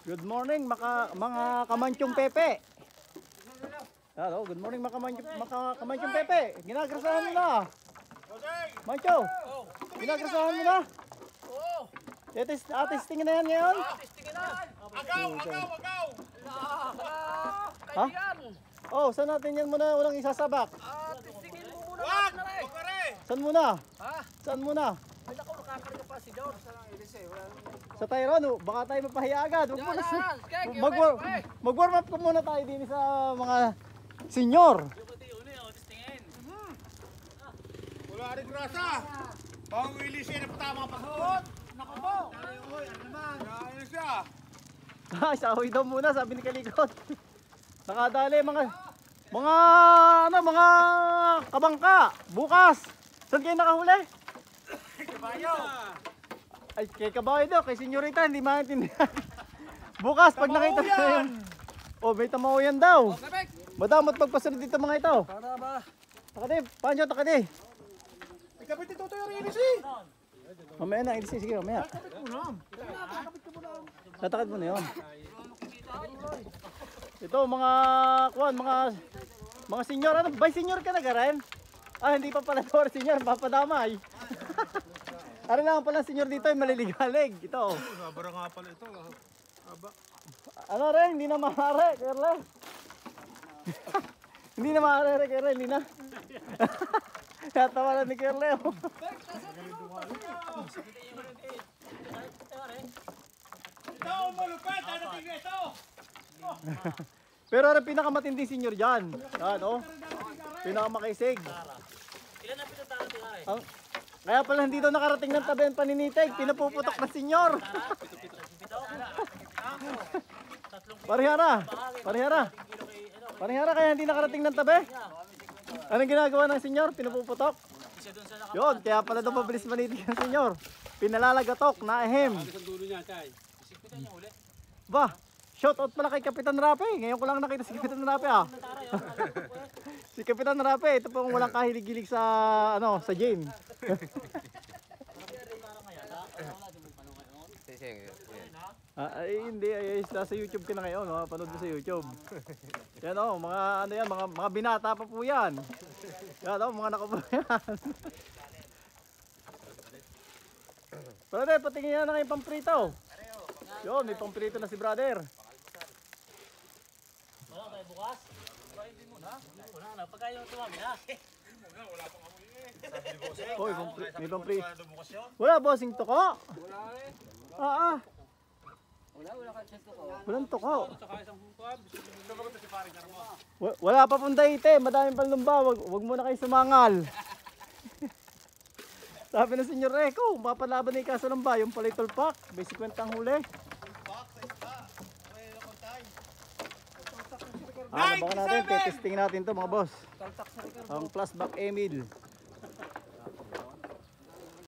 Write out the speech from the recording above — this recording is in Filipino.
Good morning mga kamansyong Pepe. Hello, good morning mga kamansyong Pepe. Ginagrasahan mo na. Mancho, ginagrasahan mo na. Oo. Testingin na yan ngayon. Testingin na. Agaw! Kaibigan. Oh, saan natin yan muna unang isasabak? Testingin mo muna Wag! na rin. Wag ka rin! Saan muna? Ha? Saan muna? Ay naku, nakakarga pa si George. Sa Tyrone, baka tayo mapahiya agad. Huwag mo na. Yan. Mag-warm up ko muna tayo din sa mga senior. Wala rin grasa! Bawang Willie siya na patama pa doon! Naku mo. Ayun siya! Sahoy daw muna, sabi ni Kalikot. Nakadali mga kabangka. Bukas. Saan kayo nakahuli? Kabayo! Ay, kay Kabayo daw, kay Senyorita, hindi maintindihan. Bukas, pag nakita na yun. Oh, may tamaw yan daw. Kapek. Madamot magpasunod dito mga ito. Para ba? Takadi, Pancho, takadi. May kapit ito yung rilis eh! Mamaya na, sige, mamaya. Tatakad mo na yun. Ito, mga senior, ano, by senior ka na rin? Ah, hindi pa pala to, senior, papadamay. Ano lang pala senior dito, yung maliligalig. Ito. Nabara nga pala ito. Aba. Ano rin, hindi na maaari, Kerle. Hindi na maaari, Kerle, hindi na. Natawa na ni Kerle. Ito, malupit! Ano tingin ito? Pero ang pinakamatindi senior dyan. Yan, oh. Pinakamakisig. Ilan na pinatarating na rin? Kaya pala hindi daw nakarating ng tabi ang paninitig. Pinapuputok na senior. Parihara. Parihara kaya hindi nakarating ng tabi. Anong ginagawa ng senior? Pinapuputok. Yun, kaya pala daw mabilis manitig ang senior. Pinalalagatok na ahem. Ba, shoutout pala kay Kapitan Rape. Ngayon ko lang nakita si Kapitan Rape ah. Si Kapitan Rape, ito pong walang kahilig-hilig sa sa gym. Ay, hindi, sa YouTube ka na ngayon, panood mo sa YouTube. Yan mga binata pa po yan. Yan mga nakapo yan. Brother, patingin yan na kayong pamprito. Yun, may pamprito na si brother. Wala tayo bukas? Hindi muna. Wala na. Pagka yung tumami na. Wala pang amoy eh. Oy, may pamprito. Wala, bossing toko. Wala eh. Wala ka check ko. Walang toko. Saka isang buwan. Lumagot na si paring karamo. Wala pa pong daite, madaming panlumba. Wag muna kayo sumangal. Sabi ng Senyor Reco, mapalaban na yung kaso ng ba, yung palay tulpak, may 50 ang huli. Baka natin, testing natin to mga boss. Ang plus back Emil.